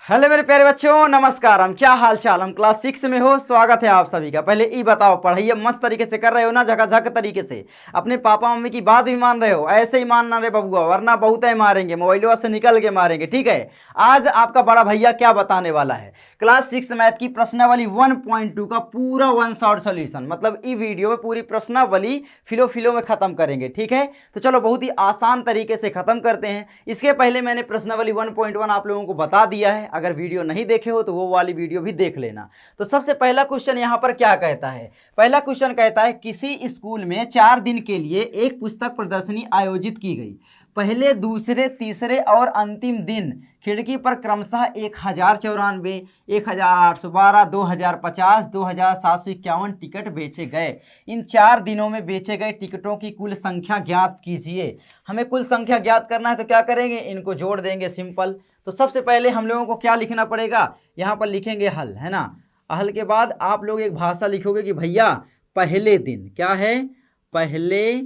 Hello मेरे प्यारे बच्चों, नमस्कार। हम क्या हाल चाल, हम क्लास 6 में हो। स्वागत है आप सभी का। पहले ई बताओ, पढ़ाई मस्त तरीके से कर रहे हो ना? झकाझक तरीके से अपने पापा मम्मी की बात भी मान रहे हो? ऐसे ही मानना रे बबुआ, वरना बहुत है मारेंगे, मोबाइलों से निकल के मारेंगे। ठीक है, आज आपका बड़ा भैया क्या बताने वाला है, क्लास 6 मैथ की प्रश्नावली 1.2 का पूरा वन शॉट सोल्यूशन। मतलब ई वीडियो में पूरी प्रश्नावली फिलो फिलो में खत्म करेंगे। ठीक है, तो चलो बहुत ही आसान तरीके से खत्म करते हैं। इसके पहले मैंने प्रश्नावली 1.1 आप लोगों को बता दिया है। अगर वीडियो नहीं देखे हो तो वो वाली वीडियो भी देख लेना। तो सबसे पहला क्वेश्चन यहाँ पर क्या कहता है? पहला क्वेश्चन कहता है किसी स्कूल में 4 दिन के लिए एक पुस्तक प्रदर्शनी आयोजित की गई। पहले, दूसरे, तीसरे और अंतिम दिन खिड़की पर क्रमशः 1094, 1812, 2050, 2751 टिकट बेचे गए। इन 4 दिनों में बेचे गए टिकटों की कुल संख्या ज्ञात कीजिए। हमें कुल संख्या ज्ञात करना है तो क्या करेंगे, इनको जोड़ देंगे, सिंपल। तो सबसे पहले हम लोगों को क्या लिखना पड़ेगा, यहाँ पर लिखेंगे हल, है ना। हल के बाद आप लोग एक भाषा लिखोगे कि भैया पहले दिन क्या है, पहले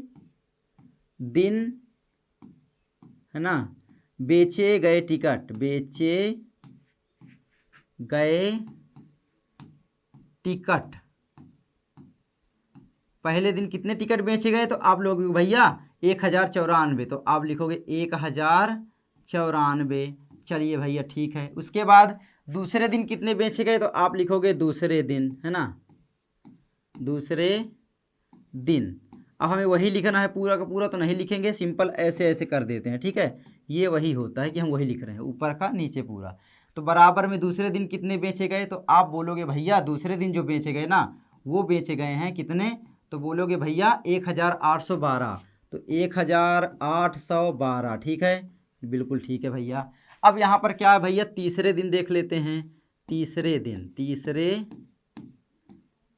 दिन, है ना, बेचे गए टिकट, बेचे गए टिकट। पहले दिन कितने टिकट बेचे गए? तो आप लोग भैया 1094, तो आप लिखोगे 1094। चलिए भैया ठीक है। उसके बाद दूसरे दिन कितने बेचे गए? तो आप लिखोगे दूसरे दिन, है ना, दूसरे दिन। अब हमें वही लिखना है, पूरा का पूरा तो नहीं लिखेंगे, सिंपल ऐसे ऐसे कर देते हैं। ठीक है, ये वही होता है कि हम वही लिख रहे हैं, ऊपर का नीचे पूरा। तो बराबर में दूसरे दिन कितने बेचे गए? तो आप बोलोगे भैया दूसरे दिन जो बेचे गए ना, वो बेचे गए हैं कितने? तो बोलोगे भैया 1812। तो 1812, ठीक है, बिल्कुल ठीक है भैया। अब यहाँ पर क्या है भैया, तीसरे दिन देख लेते हैं। तीसरे दिन, तीसरे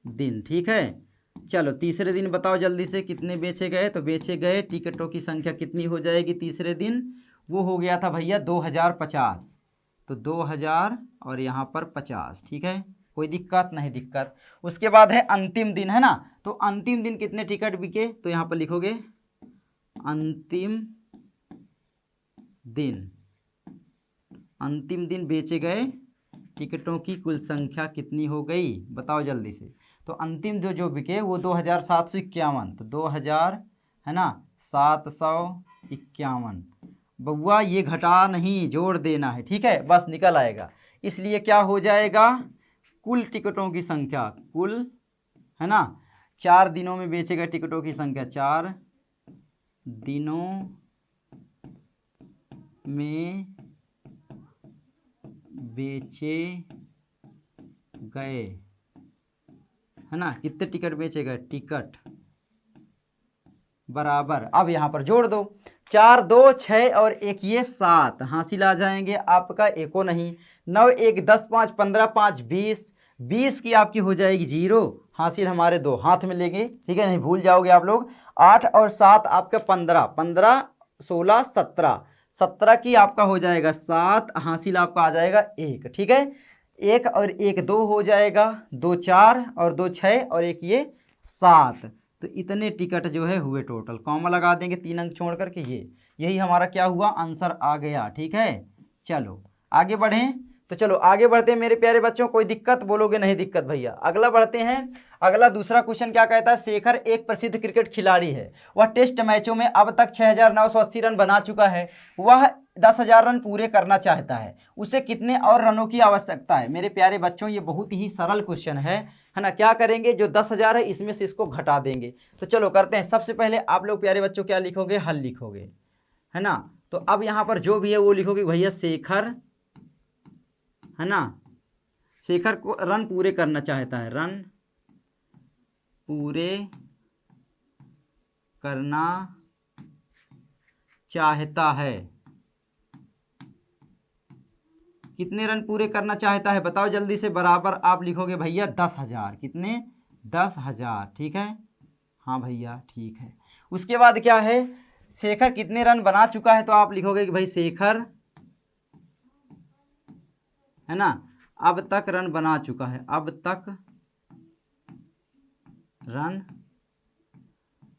दिन, ठीक है। चलो तीसरे दिन बताओ जल्दी से कितने बेचे गए? तो बेचे गए टिकटों की संख्या कितनी हो जाएगी तीसरे दिन? वो हो गया था भैया 2050। तो 2000 और यहाँ पर 50, ठीक है, कोई दिक्कत नहीं, दिक्कत। उसके बाद है अंतिम दिन, है ना। तो अंतिम दिन कितने टिकट बिके? तो यहाँ पर लिखोगे अंतिम दिन। अंतिम दिन बेचे गए टिकटों की कुल संख्या कितनी हो गई, बताओ जल्दी से। तो अंतिम जो बिके वो 2751। तो 2000, है ना, 751। बउआ ये घटा नहीं, जोड़ देना है, ठीक है, बस निकल आएगा। इसलिए क्या हो जाएगा, कुल टिकटों की संख्या, कुल, है ना, 4 दिनों में बेचे गए टिकटों की संख्या, 4 दिनों में बेचे गए, है ना, कितने टिकट बेचे गए, टिकट बराबर। अब यहाँ पर जोड़ दो, 4 2 6 और 1 ये 7, हासिल आ जाएंगे आपका, एको नहीं। 9 1 10 5 15 5 20, 20 की आपकी हो जाएगी 0, हासिल हमारे 2 हाथ में लेंगे, ठीक है, नहीं भूल जाओगे आप लोग। 8 और 7 आपका 15, 15 16 17, 17 की आपका हो जाएगा 7, हासिल आपका आ जाएगा 1, ठीक है। 1 और 1 2 हो जाएगा, 2 4 और 2 6 और 1 ये 7। तो इतने टिकट जो है हुए टोटल, कॉमा लगा देंगे 3 अंक छोड़ करके। ये यही हमारा क्या हुआ, आंसर आ गया, ठीक है। चलो आगे बढ़ें। तो चलो आगे बढ़ते हैं मेरे प्यारे बच्चों, कोई दिक्कत? बोलोगे नहीं दिक्कत भैया। अगला बढ़ते हैं। अगला दूसरा क्वेश्चन क्या कहता है, शेखर एक प्रसिद्ध क्रिकेट खिलाड़ी है। वह टेस्ट मैचों में अब तक 6980 रन बना चुका है। वह 10,000 रन पूरे करना चाहता है, उसे कितने और रनों की आवश्यकता है? मेरे प्यारे बच्चों ये बहुत ही सरल क्वेश्चन है ना। क्या करेंगे, जो 10,000 है इसमें से इसको घटा देंगे। तो चलो करते हैं। सबसे पहले आप लोग प्यारे बच्चों क्या लिखोगे, हल लिखोगे, है ना। तो अब यहाँ पर जो भी है वो लिखोगे भैया शेखर, है ना, शेखर को रन पूरे करना चाहता है, रन पूरे करना चाहता है। कितने रन पूरे करना चाहता है बताओ जल्दी से। बराबर आप लिखोगे भैया 10,000, कितने, 10,000, ठीक है, हाँ भैया ठीक है। उसके बाद क्या है, शेखर कितने रन बना चुका है? तो आप लिखोगे कि भाई शेखर, है ना, अब तक रन बना चुका है, अब तक रन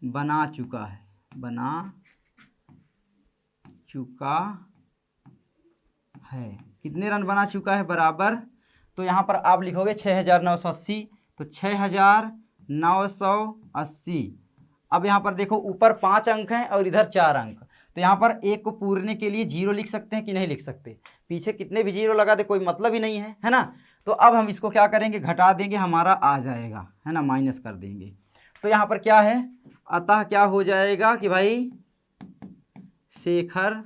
बना चुका है, बना चुका है, कितने रन बना चुका है बराबर, तो यहाँ पर आप लिखोगे 6980, तो 6980। अब यहाँ पर देखो ऊपर 5 अंक हैं और इधर 4 अंक, तो यहाँ पर एक को पूरने के लिए 0 लिख सकते हैं कि नहीं लिख सकते, पीछे कितने भी 0 लगा दे कोई मतलब ही नहीं है ना। तो अब हम इसको क्या करेंगे, घटा देंगे, हमारा आ जाएगा, है ना, माइनस कर देंगे। तो यहाँ पर क्या है, अतः क्या हो जाएगा कि भाई शेखर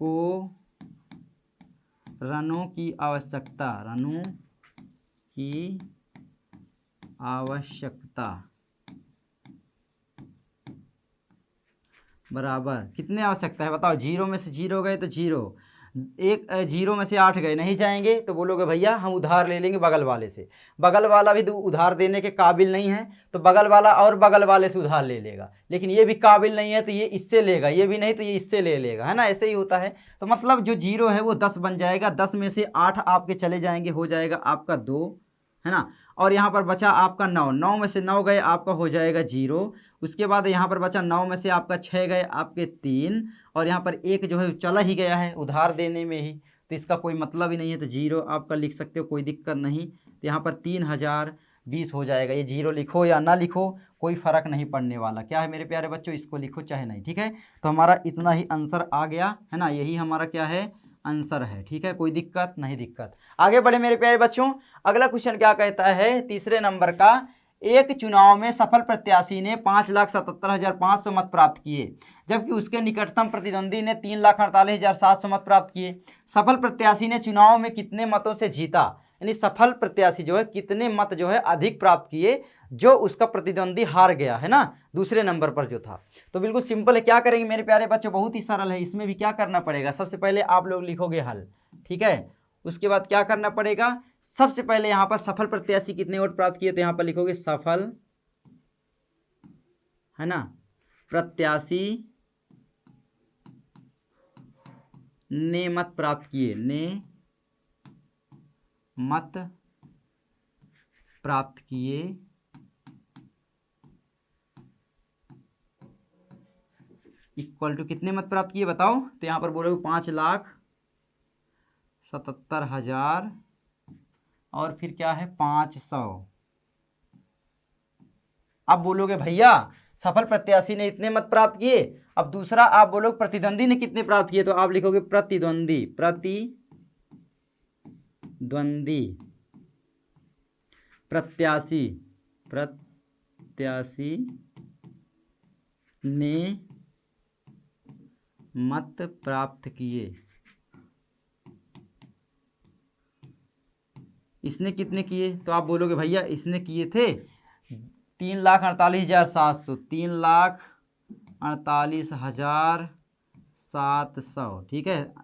को रनों की आवश्यकता बराबर कितने आवश्यकता है बताओ, 0 में से 0 गए तो 0, 0 में से 8 गए, नहीं जाएंगे तो बोलोगे भैया हम उधार ले लेंगे बगल वाले से, बगल वाला भी उधार देने के काबिल नहीं है तो बगल वाला और बगल वाले से उधार ले लेगा, लेकिन ये भी काबिल नहीं है तो ये इससे लेगा, ये भी नहीं तो ये इससे ले लेगा, है ना, ऐसे ही होता है। तो मतलब जो 0 है वो 10 बन जाएगा, 10 में से 8 आपके चले जाएंगे, हो जाएगा आपका 2, है ना, और यहाँ पर बचा आपका 9, 9 में से 9 गए आपका हो जाएगा 0, उसके बाद यहाँ पर बचा 9 में से आपका 6 गए आपके 3, और यहाँ पर 1 जो है चला ही गया है उधार देने में ही, तो इसका कोई मतलब ही नहीं है, तो 0 आपका लिख सकते हो, कोई दिक्कत नहीं। तो यहाँ पर 3020 हो जाएगा, ये 0 लिखो या ना लिखो कोई फ़र्क नहीं पड़ने वाला, क्या है मेरे प्यारे बच्चों, इसको लिखो चाहे नहीं, ठीक है। तो हमारा इतना ही आंसर आ गया, है ना, यही हमारा क्या है आंसर है, ठीक है, कोई दिक्कत नहीं दिक्कत। आगे बढ़े मेरे प्यारे बच्चों, अगला क्वेश्चन क्या कहता है, तीसरे नंबर का, एक चुनाव में सफल प्रत्याशी ने 5,77,500 मत प्राप्त किए, जबकि उसके निकटतम प्रतिद्वंदी ने 3,48,700 मत प्राप्त किए। सफल प्रत्याशी ने चुनाव में कितने मतों से जीता, यानी सफल प्रत्याशी जो है कितने मत जो है अधिक प्राप्त किए जो उसका प्रतिद्वंदी हार गया, है ना, दूसरे नंबर पर जो था। तो बिल्कुल सिंपल है, क्या करेंगे मेरे प्यारे बच्चों, बहुत ही सरल है, इसमें भी क्या करना पड़ेगा, सबसे पहले आप लोग लिखोगे हल, ठीक है, उसके बाद क्या करना पड़ेगा, सबसे पहले यहाँ पर सफल प्रत्याशी कितने वोट प्राप्त किए, तो यहाँ पर लिखोगे सफल, है ना, प्रत्याशी ने मत प्राप्त किए, ने मत प्राप्त किए इक्वल टू कितने मत प्राप्त किए बताओ, तो यहाँ पर बोलोगे 5,77,000 और फिर क्या है 500। अब बोलोगे भैया सफल प्रत्याशी ने इतने मत प्राप्त किए, अब दूसरा आप बोलोगे प्रतिद्वंदी ने कितने प्राप्त किए, तो आप लिखोगे प्रतिद्वंदी प्रत्याशी ने मत प्राप्त किए, इसने कितने किए, तो आप बोलोगे भैया इसने किए थे 3,48,700, 3,48,700, ठीक है।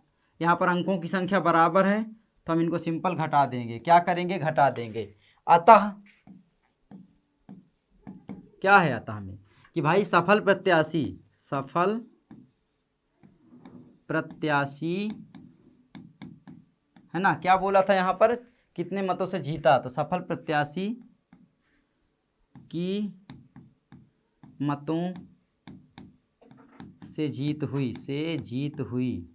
यहाँ पर अंकों की संख्या बराबर है तो हम इनको सिंपल घटा देंगे, क्या करेंगे घटा देंगे। अतः क्या है अतः में कि भाई सफल प्रत्याशी है ना, क्या बोला था यहाँ पर कितने मतों से जीता, तो सफल प्रत्याशी की मतों से जीत हुई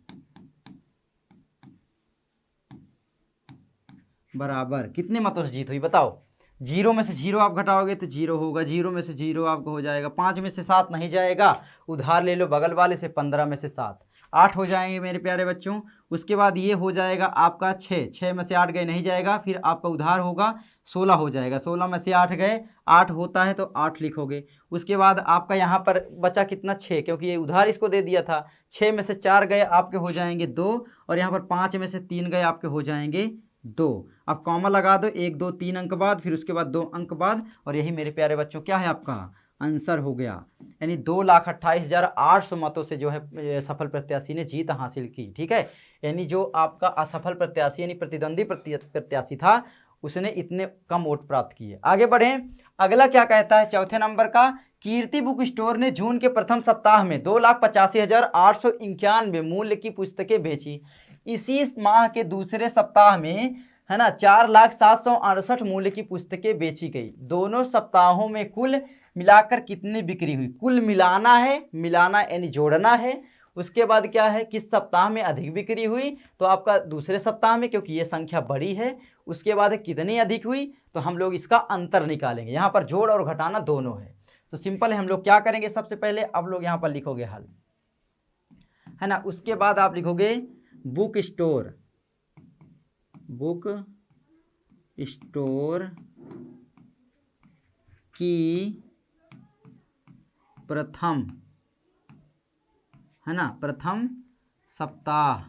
बराबर कितने मतों से जीत हुई बताओ, 0 में से 0 आप घटाओगे तो 0 होगा, 0 में से 0 आपको हो जाएगा, 5 में से 7 नहीं जाएगा, उधार ले लो बगल वाले से, 15 में से 7 8 हो जाएंगे मेरे प्यारे बच्चों। उसके बाद ये हो जाएगा आपका 6 में से 8 गए नहीं जाएगा, फिर आपका उधार होगा 16 हो जाएगा, 16 में से 8 गए 8 होता है तो 8 लिखोगे। उसके बाद आपका यहाँ पर बचा कितना 6, क्योंकि ये उधार इसको दे दिया था, 6 में से 4 गए आपके हो जाएंगे 2, और यहाँ पर 5 में से 3 गए आपके हो जाएंगे 2। अब कॉमा लगा दो, 1 2 3 अंक बाद, फिर उसके बाद 2 अंक बाद, और यही मेरे प्यारे बच्चों क्या है आपका आंसर हो गया, यानी 2,28,800 मतों से जो है सफल प्रत्याशी ने जीत हासिल की, ठीक है। यानी जो आपका असफल प्रत्याशी यानी प्रतिद्वंदी प्रत्याशी था उसने इतने कम वोट प्राप्त किए। आगे बढ़ें, अगला क्या कहता है, चौथे नंबर का, कीर्ति बुक स्टोर ने जून के प्रथम सप्ताह में 2,85,891 मूल्य की पुस्तकें बेची। इसी माह के दूसरे सप्ताह में, है ना, 4,07,68 मूल्य की पुस्तकें बेची गई। दोनों सप्ताहों में कुल मिलाकर कितनी बिक्री हुई, कुल मिलाना है, मिलाना यानी जोड़ना है, उसके बाद क्या है, किस सप्ताह में अधिक बिक्री हुई, तो आपका दूसरे सप्ताह में, क्योंकि ये संख्या बड़ी है। उसके बाद कितनी अधिक हुई, तो हम लोग इसका अंतर निकालेंगे। यहाँ पर जोड़ और घटाना दोनों है, तो सिंपल है। हम लोग क्या करेंगे, सबसे पहले अब लोग यहाँ पर लिखोगे हल, है ना। उसके बाद आप लिखोगे बुक स्टोर, बुक स्टोर की प्रथम, है ना, प्रथम सप्ताह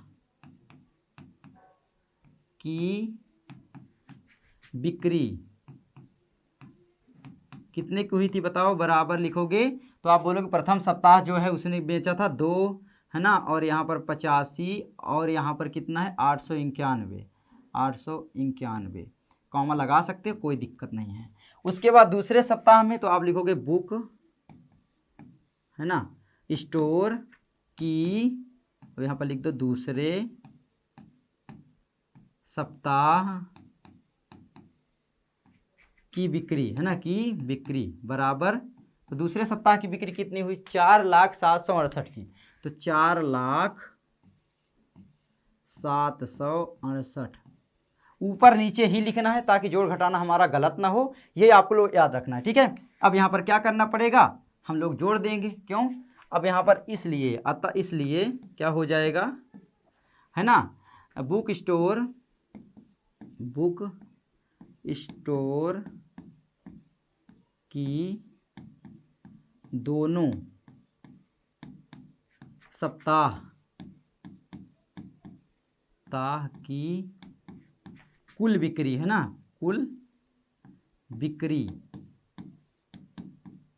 की बिक्री कितने की हुई थी बताओ, बराबर लिखोगे तो आप बोलोगे प्रथम सप्ताह जो है उसने बेचा था 2, है ना, और यहाँ पर 85 और यहाँ पर कितना है 891, 891 कॉमा लगा सकते हो, कोई दिक्कत नहीं है। उसके बाद दूसरे सप्ताह में तो आप लिखोगे बुक, है ना, स्टोर की, तो यहाँ पर लिख दो दूसरे सप्ताह की बिक्री, है ना, की बिक्री बराबर, तो दूसरे सप्ताह की बिक्री कितनी हुई 4,768 की, तो 4,768 ऊपर नीचे ही लिखना है ताकि जोड़ घटाना हमारा गलत ना हो, ये आपको लोग याद रखना है, ठीक है। अब यहाँ पर क्या करना पड़ेगा, हम लोग जोड़ देंगे, क्यों, अब यहाँ पर इसलिए, अतः इसलिए क्या हो जाएगा, है ना, बुक स्टोर की दोनों सप्ताह की कुल बिक्री, है ना, कुल बिक्री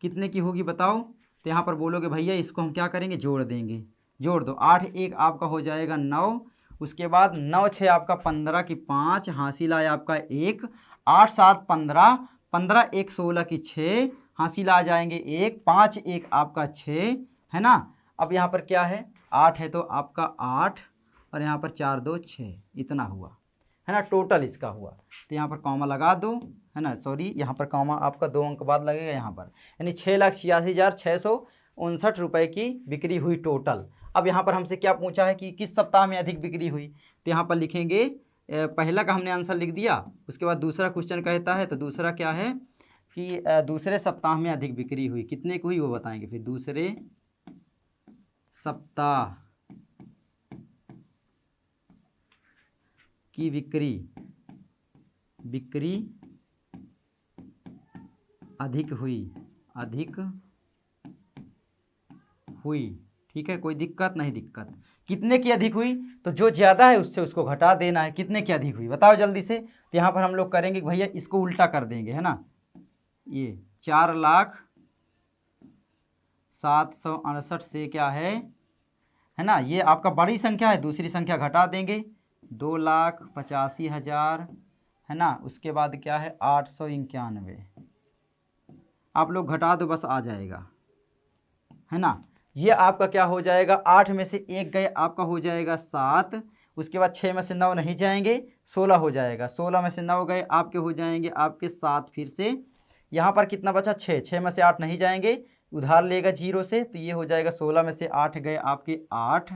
कितने की होगी बताओ, तो यहाँ पर बोलोगे भैया इसको हम क्या करेंगे, जोड़ देंगे, जोड़ दो, 8 1 आपका हो जाएगा 9, उसके बाद 9 6 आपका 15 की 5, हासिल आया आपका 1, 8 7 15, 15 1 16 की 6, हासिल आ जाएंगे 1, 5 1 आपका 6, है ना। अब यहाँ पर क्या है 8 है तो आपका 8 और यहाँ पर 4 2 6, इतना हुआ, है ना, टोटल इसका हुआ। तो यहाँ पर कॉमा लगा दो, है ना, सॉरी यहाँ पर कॉमा आपका 2 अंक बाद लगेगा यहाँ पर, यानी 6,86,659 रुपये की बिक्री हुई टोटल। अब यहाँ पर हमसे क्या पूछा है कि किस सप्ताह में अधिक बिक्री हुई, तो यहाँ पर लिखेंगे पहला का हमने आंसर लिख दिया, उसके बाद दूसरा क्वेश्चन कहता है, तो दूसरा क्या है कि दूसरे सप्ताह में अधिक बिक्री हुई, कितने की हुई वो बताएंगे, फिर दूसरे सप्ताह की बिक्री अधिक हुई, ठीक है, कोई दिक्कत नहीं, दिक्कत कितने की अधिक हुई, तो जो ज़्यादा है उससे उसको घटा देना है, कितने की अधिक हुई बताओ जल्दी से। तो यहाँ पर हम लोग करेंगे भैया इसको उल्टा कर देंगे, है ना, ये 4,768 से क्या है ना, ये आपका बड़ी संख्या है, दूसरी संख्या घटा देंगे 2,85,000, है ना, उसके बाद क्या है 891, आप लोग घटा दो बस आ जाएगा, है ना। ये आपका क्या हो जाएगा, 8 में से 1 गए आपका हो जाएगा 7, उसके बाद 6 में से 9 नहीं जाएंगे 16 हो जाएगा, 16 में से 9 गए आपके हो जाएंगे आपके 7, फिर से यहाँ पर कितना बचा 6, 6 में से 8 नहीं जाएंगे, उधार लेगा 0 से, तो ये हो जाएगा 16 में से 8 गए आपके 8,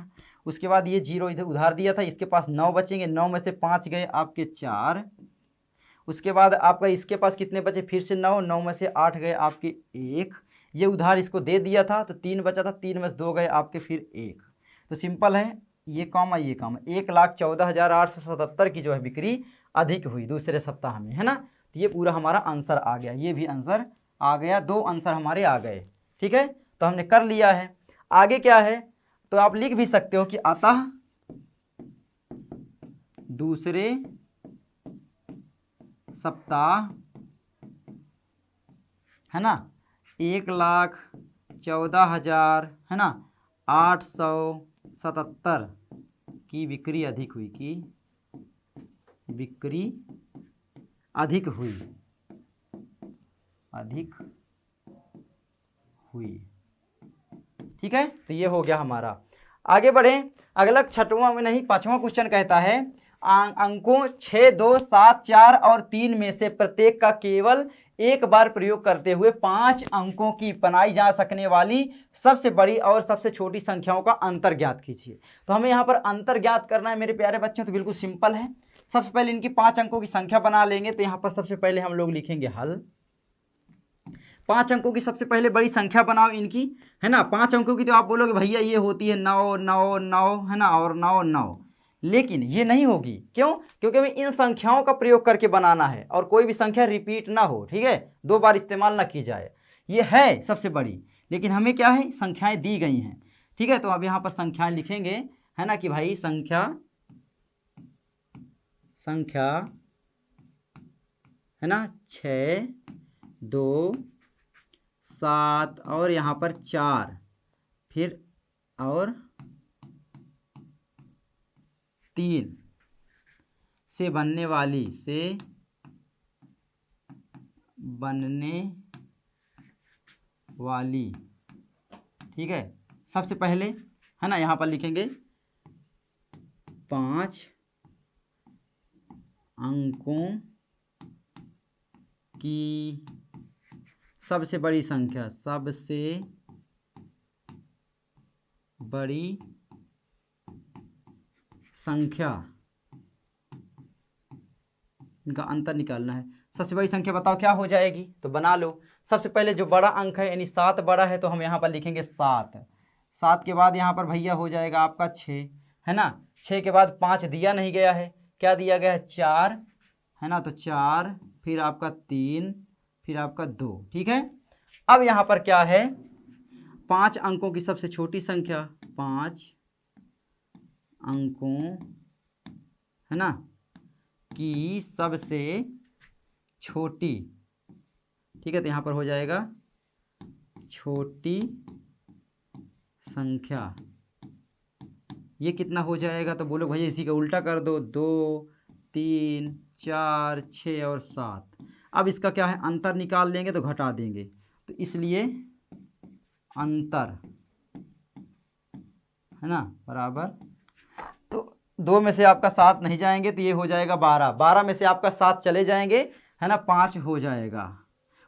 उसके बाद ये 0 इधर उधार दिया था, इसके पास 9 बचेंगे, 9 में से 5 गए आपके 4, उसके बाद आपका इसके पास कितने बचे, फिर से 9, 9 में से 8 गए आपके 1, ये उधार इसको दे दिया था तो 3 बचा था, 3 में से 2 गए आपके फिर 1, तो सिंपल है, ये काम 1,14,877 की जो है बिक्री अधिक हुई दूसरे सप्ताह में, है ना। तो ये पूरा हमारा आंसर आ गया, ये भी आंसर आ गया, 2 आंसर हमारे आ गए, ठीक है, तो हमने कर लिया है। आगे क्या है, तो आप लिख भी सकते हो कि अतः दूसरे सप्ताह, है ना, 1,14,000, है ना, 877 की बिक्री अधिक हुई, अधिक हुई, ठीक है, तो ये हो गया हमारा। आगे बढ़ें, अगला 6वां में नहीं 5वां क्वेश्चन कहता है अंकों 6 2 7 4 और 3 में से प्रत्येक का केवल एक बार प्रयोग करते हुए 5 अंकों की बनाई जा सकने वाली सबसे बड़ी और सबसे छोटी संख्याओं का अंतर ज्ञात कीजिए। तो हमें यहाँ पर अंतर ज्ञात करना है मेरे प्यारे बच्चों, तो बिल्कुल सिंपल है। सबसे पहले इनकी 5 अंकों की संख्या बना लेंगे। तो यहाँ पर सबसे पहले हम लोग लिखेंगे हल। 5 अंकों की सबसे पहले बड़ी संख्या बनाओ इनकी, है ना। 5 अंकों की तो आप बोलोगे भैया ये होती है 9 9 9, है ना, और 9 9, लेकिन ये नहीं होगी। क्यों? क्योंकि हमें इन संख्याओं का प्रयोग करके बनाना है और कोई भी संख्या रिपीट ना हो, ठीक है, 2 बार इस्तेमाल ना की जाए। ये है सबसे बड़ी, लेकिन हमें क्या है, संख्याएं दी गई हैं, ठीक है। तो अब यहाँ पर संख्याएं लिखेंगे, है ना, कि भाई संख्या है ना 6 2 7 और यहाँ पर 4, फिर और 3 से बनने वाली, ठीक है। सबसे पहले, है ना, यहाँ पर लिखेंगे 5 अंकों की सबसे बड़ी संख्या, इनका अंतर निकालना है। सबसे बड़ी संख्या बताओ क्या हो जाएगी, तो बना लो। सबसे पहले जो बड़ा अंक है यानी 7 बड़ा है, तो हम यहाँ पर लिखेंगे 7। 7 के बाद यहाँ पर भैया हो जाएगा आपका 6, है ना। 6 के बाद 5 दिया नहीं गया है, क्या दिया गया है, 4, है ना। तो 4, फिर आपका 3, फिर आपका 2, ठीक है। अब यहाँ पर क्या है, 5 अंकों की सबसे छोटी संख्या, 5 अंकों, है ना, की सबसे छोटी, ठीक है। तो यहाँ पर हो जाएगा छोटी संख्या, ये कितना हो जाएगा, तो बोलो भैया इसी का उल्टा कर दो, 2 3 4 6 और 7। अब इसका क्या है, अंतर निकाल लेंगे तो घटा देंगे, तो इसलिए अंतर, है ना, बराबर, तो 2 में से आपका 7 नहीं जाएंगे तो ये हो जाएगा 12, 12 में से आपका 7 चले जाएंगे, है ना, 5 हो जाएगा।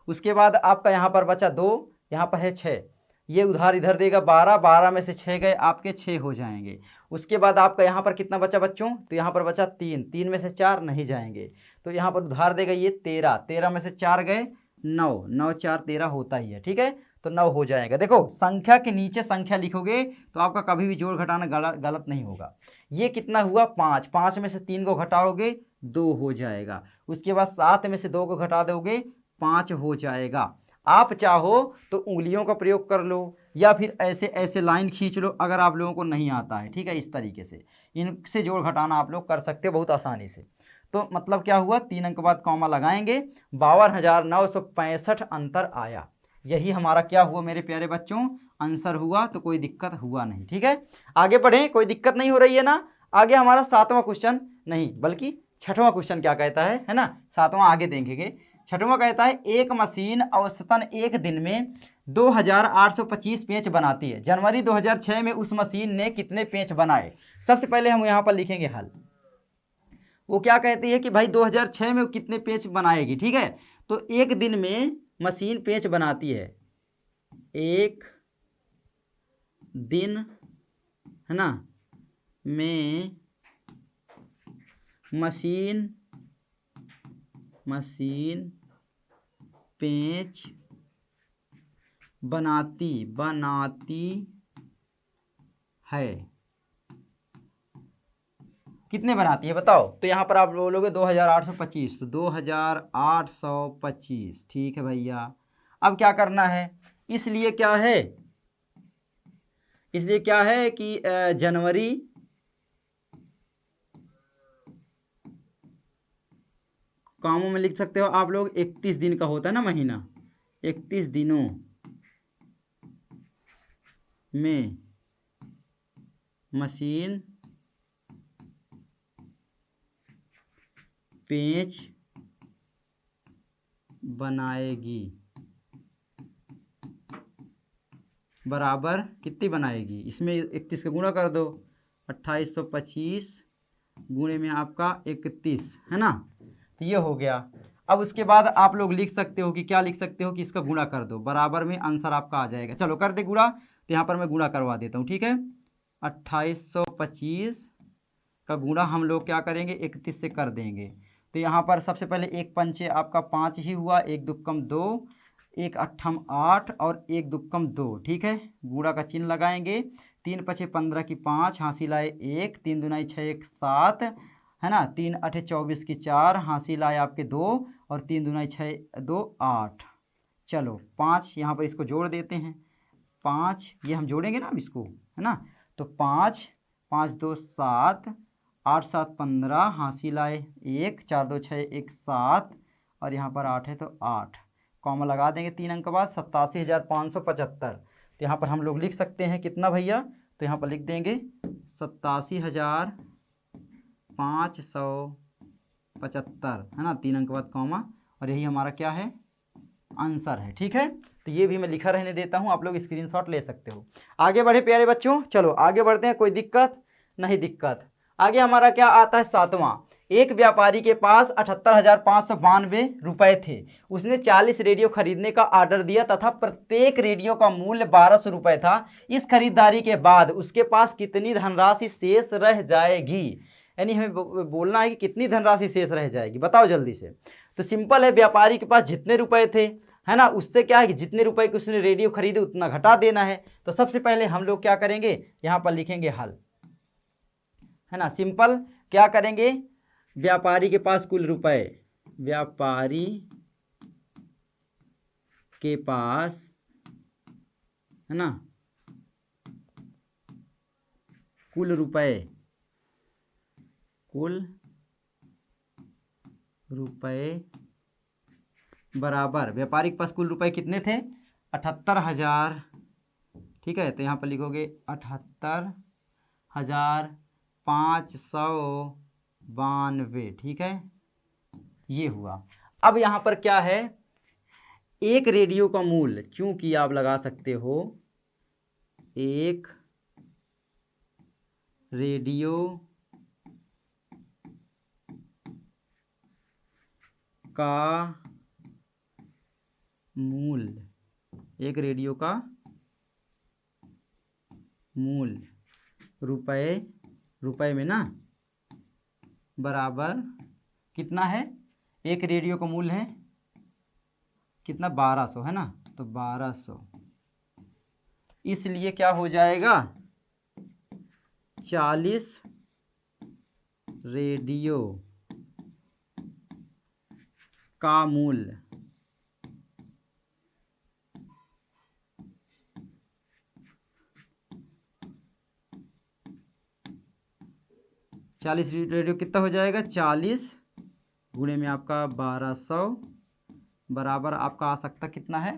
उसके बाद आपका यहाँ पर बचा 2, यहाँ पर है 6, ये उधार इधर देगा 12, 12 में से 6 गए आपके 6 हो जाएंगे। उसके बाद आपका यहाँ पर कितना बचा बच्चों, तो यहाँ पर बचा 3, 3 में से 4 नहीं जाएंगे, तो यहाँ पर उधार देगा ये 13, 13 में से 4 गए 9, 9 4 13 होता ही है, ठीक है। तो 9 हो जाएगा। देखो संख्या के नीचे संख्या लिखोगे तो आपका कभी भी जोड़ घटाना गलत नहीं होगा। ये कितना हुआ, 5, 5 में से 3 को घटाओगे 2 हो जाएगा। उसके बाद 7 में से 2 को घटा दोगे 5 हो जाएगा। आप चाहो तो उंगलियों का प्रयोग कर लो या फिर ऐसे ऐसे लाइन खींच लो, अगर आप लोगों को नहीं आता है, ठीक है। इस तरीके से इनसे जोड़ घटाना आप लोग कर सकते हो बहुत आसानी से। तो मतलब क्या हुआ, 3 अंक के बाद कॉमा लगाएंगे, 52,965 अंतर आया। यही हमारा क्या हुआ मेरे प्यारे बच्चों, आंसर हुआ। तो कोई दिक्कत हुआ नहीं, ठीक है। आगे बढ़ें, कोई दिक्कत नहीं हो रही है ना। आगे हमारा 7वां क्वेश्चन नहीं बल्कि 6वां क्वेश्चन क्या कहता है ना, 7वां आगे देखेंगे। 6वां कहता है एक मशीन औसतन एक दिन में 2825 पेंच बनाती है। जनवरी 2006 में उस मशीन ने कितने पेंच बनाए। सबसे पहले हम यहाँ पर लिखेंगे हल। वो क्या कहती है कि भाई 2006 में वो कितने पेंच बनाएगी, ठीक है। तो एक दिन में मशीन पेंच बनाती है, एक दिन, है ना, में मशीन पेंच बनाती है। कितने बनाती है बताओ। तो यहाँ पर आप बोलोगे 2825, तो 2825, ठीक है भैया। अब क्या करना है, इसलिए क्या है कि जनवरी कामों में लिख सकते हो आप लोग, 31 दिन का होता है ना महीना, 31 दिनों में मशीन पेंच बनाएगी, बराबर कितनी बनाएगी, इसमें 31 का गुणा कर दो, 2825 गुणे में आपका 31, है ना। तो ये हो गया। अब उसके बाद आप लोग लिख सकते हो कि क्या लिख सकते हो कि इसका गुणा कर दो, बराबर में आंसर आपका आ जाएगा। चलो कर दे गुणा, तो यहाँ पर मैं गुणा करवा देता हूँ, ठीक है। 2825 का गुणा हम लोग क्या करेंगे, 31 से कर देंगे। तो यहाँ पर सबसे पहले एक पंचे आपका 5 ही हुआ, एक दुक्कम 2, एक अट्ठम 8 और एक दुक्कम 2, ठीक है। गुणा का चिन्ह लगाएंगे, 3 पचे 15 की 5, हासिल आए 1, 3 दुनाई 6 1 7, है ना। 3 अठे 24 की 4, हासिल आए आपके 2 और 3 दुनाई 6 2 8। चलो 5 यहाँ पर इसको जोड़ देते हैं, 5 ये हम जोड़ेंगे ना अब इसको, है ना। तो 5 5 2 7, 8 7 15, हासिल आए 1, 4 2 6 1 7 और यहाँ पर 8 है तो 8, कॉमा लगा देंगे 3 अंक के बाद 87,575। तो यहाँ पर हम लोग लिख सकते हैं कितना भैया, तो यहाँ पर लिख देंगे 87,575, है ना। 3 अंक के बाद कॉमा, और यही हमारा क्या है, आंसर है, ठीक है। तो ये भी मैं लिखा रहने देता हूँ, आप लोग स्क्रीनशॉट ले सकते हो। आगे बढ़े प्यारे बच्चों, चलो आगे बढ़ते हैं। कोई दिक्कत नहीं, दिक्कत आगे हमारा क्या आता है, 7वां। एक व्यापारी के पास 78,592 रुपए थे। उसने 40 रेडियो खरीदने का ऑर्डर दिया तथा प्रत्येक रेडियो का मूल्य 1200 रुपए था। इस खरीदारी के बाद उसके पास कितनी धनराशि शेष रह जाएगी, यानी हमें बोलना है कि कितनी धनराशि शेष रह जाएगी, बताओ जल्दी से। तो सिंपल है, व्यापारी के पास जितने रुपए थे, है ना, उससे क्या है कि जितने रुपए की उसने रेडियो खरीदे उतना घटा देना है। तो सबसे पहले हम लोग क्या करेंगे, यहाँ पर लिखेंगे हल, है ना। सिंपल क्या करेंगे, व्यापारी के पास कुल रुपए, व्यापारी के पास, है ना, कुल रुपए, कुल रुपए बराबर, व्यापारी के पास कुल रुपए कितने थे, 78,000, ठीक है। तो यहाँ पर लिखोगे 78,592, ठीक है, ये हुआ। अब यहाँ पर क्या है, एक रेडियो का मूल्य, चूंकि आप लगा सकते हो एक रेडियो का मूल्य, एक रेडियो का मूल्य रुपए में ना, बराबर कितना है, एक रेडियो का मूल्य है कितना, 1200, है ना। तो 1200, इसलिए क्या हो जाएगा, 40 रेडियो का मूल्य, चालीस रेडियो कितना हो जाएगा, 40 गुणे में आपका 1200 बराबर आपका आ सकता कितना है,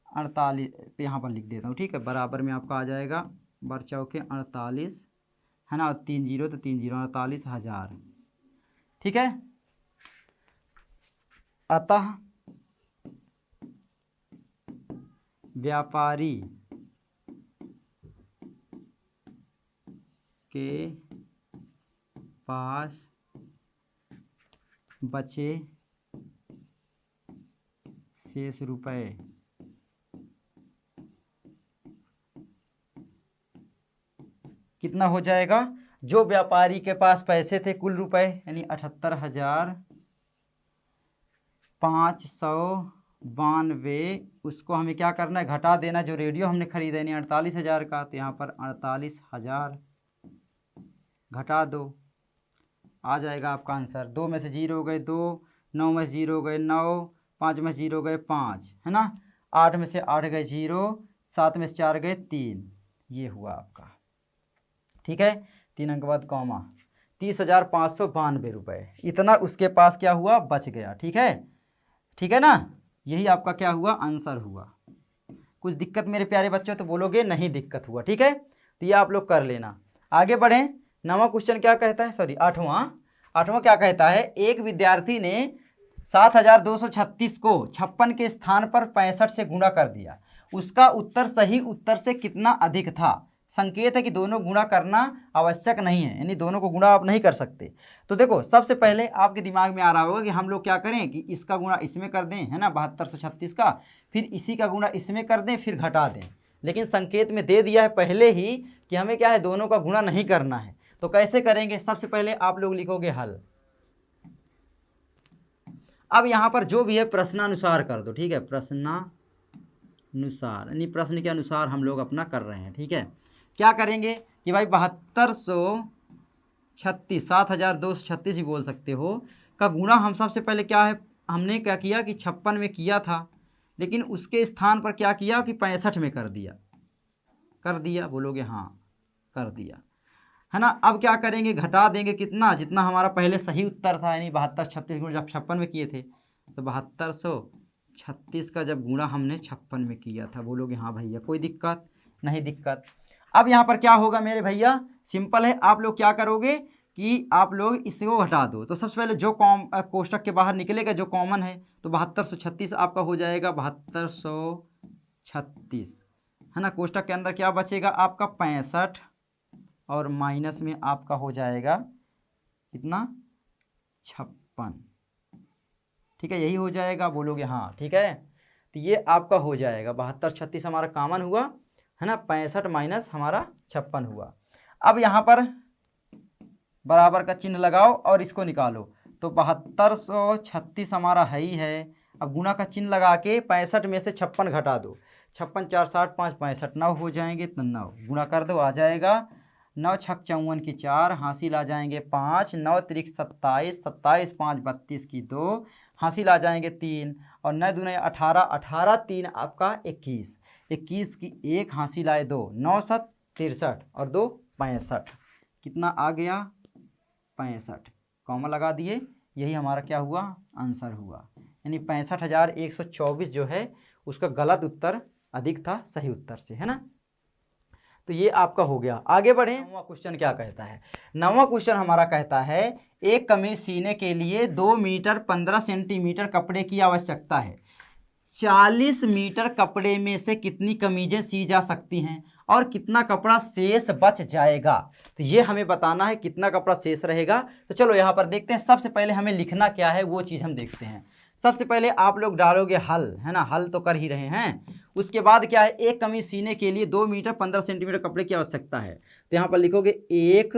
48। तो यहाँ पर लिख देता हूँ, ठीक है। बराबर में आपका आ जाएगा बर चौके 48, है ना, और 3 जीरो तो 3 जीरो 48,000, ठीक है। अतः व्यापारी के पास बचे शेष रुपए कितना हो जाएगा, जो व्यापारी के पास पैसे थे कुल रुपए, यानी 78,592, उसको हमें क्या करना है, घटा देना। जो रेडियो हमने खरीदा यानी 48,000 का, तो यहाँ पर 48,000 घटा दो, आ जाएगा आपका आंसर। 2 में से 0 हो गए 2, 9 में से 0 हो गए 9, 5 में से 0 हो गए 5, है ना, 8 में से 8 गए 0, 7 में से 4 गए 3, ये हुआ आपका, ठीक है। 3 अंक बाद कॉमा, 30,592 रुपये, इतना उसके पास क्या हुआ, बच गया, ठीक है, ठीक है ना। यही आपका क्या हुआ, आंसर हुआ। कुछ दिक्कत मेरे प्यारे बच्चों, तो बोलोगे नहीं दिक्कत हुआ, ठीक है। तो ये आप लोग कर लेना। आगे बढ़ें, 9वां क्वेश्चन क्या कहता है, सॉरी 8वां क्या कहता है, एक विद्यार्थी ने 7,236 को 56 के स्थान पर 65 से गुणा कर दिया। उसका उत्तर सही उत्तर से कितना अधिक था, संकेत है कि दोनों गुणा करना आवश्यक नहीं है, यानी दोनों को गुणा आप नहीं कर सकते। तो देखो सबसे पहले आपके दिमाग में आ रहा होगा कि हम लोग क्या करें कि इसका गुणा इसमें कर दें, है ना, 7236 का, फिर इसी का गुणा इसमें कर दें, फिर घटा दें। लेकिन संकेत में दे दिया है पहले ही कि हमें क्या है, दोनों का गुणा नहीं करना है। तो कैसे करेंगे, सबसे पहले आप लोग लिखोगे हल। अब यहाँ पर जो भी है प्रश्नानुसार कर दो, ठीक है, प्रश्नानुसार यानी प्रश्न के अनुसार हम लोग अपना कर रहे हैं, ठीक है। क्या करेंगे कि भाई 7236, 7236 भी बोल सकते हो, का गुणा हम सबसे पहले क्या है, हमने क्या किया कि 56 में किया था, लेकिन उसके स्थान पर क्या किया कि 65 में कर दिया, बोलोगे हाँ कर दिया, है ना। अब क्या करेंगे, घटा देंगे कितना, जितना हमारा पहले सही उत्तर था, यानी 7236 गुणा जब 56 में किए थे, तो 7236 का जब गुणा हमने 56 में किया था, बोलोगे हाँ भैया, कोई दिक्कत नहीं दिक्कत। अब यहाँ पर क्या होगा मेरे भैया, सिंपल है, आप लोग क्या करोगे कि आप लोग इसको घटा दो। तो सबसे पहले जो कोष्टक के बाहर निकलेगा जो कॉमन है, तो 7236 आपका हो जाएगा 7236, है ना। कोष्टक के अंदर क्या बचेगा आपका 65, और माइनस में आपका हो जाएगा कितना, 56, ठीक है, यही हो जाएगा, बोलोगे हाँ ठीक है। तो ये आपका हो जाएगा 7236 हमारा कॉमन हुआ, है ना, 65 माइनस हमारा 56 हुआ। अब यहाँ पर बराबर का चिन्ह लगाओ और इसको निकालो, तो 7236 हमारा है ही है। अब गुणा का चिन्ह लगा के 65 में से 56 घटा दो, 56 4 60 5 65, 9 हो जाएंगे, तो 9 गुणा कर दो, आ जाएगा 9 छक 54 की 4, हासिल आ जाएंगे 5, 9 त्रिक 27, 27 5 32 की 2, हासिल आ जाएंगे 3, और 9 दूने 18, 18 3 आपका 21, 21 की 1, हासिल आए 2, 9 7 63 और 2 65, कितना आ गया 65, कॉमा लगा दिए, यही हमारा क्या हुआ आंसर हुआ, यानी 65,124 जो है उसका गलत उत्तर अधिक था सही उत्तर से, है ना। तो ये आपका हो गया। आगे बढ़े, नौवां क्वेश्चन क्या कहता है। नौवां क्वेश्चन हमारा कहता है एक कमीज सीने के लिए 2 मीटर 15 सेंटीमीटर कपड़े की आवश्यकता है, 40 मीटर कपड़े में से कितनी कमीजें सी जा सकती हैं और कितना कपड़ा शेष बच जाएगा। तो ये हमें बताना है कितना कपड़ा शेष रहेगा। तो चलो यहाँ पर देखते हैं, सबसे पहले हमें लिखना क्या है वो चीज़ हम देखते हैं। सबसे पहले आप लोग डालोगे हल, है ना, हल तो कर ही रहे हैं। उसके बाद क्या है, एक कमीज सीने के लिए 2 मीटर 15 सेंटीमीटर कपड़े की आवश्यकता है। तो यहाँ पर लिखोगे एक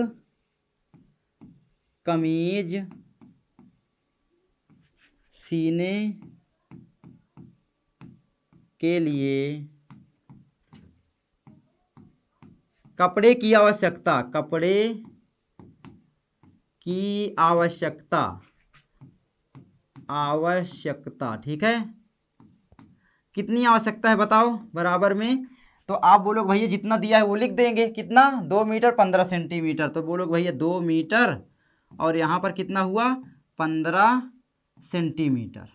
कमीज सीने के लिए कपड़े की आवश्यकता, कपड़े की आवश्यकता, ठीक है, कितनी आवश्यकता है बताओ बराबर में। तो आप बोलोगे भैया जितना दिया है वो लिख देंगे, कितना 2 मीटर 15 सेंटीमीटर, तो बोलोगे भैया 2 मीटर और यहाँ पर कितना हुआ 15 सेंटीमीटर।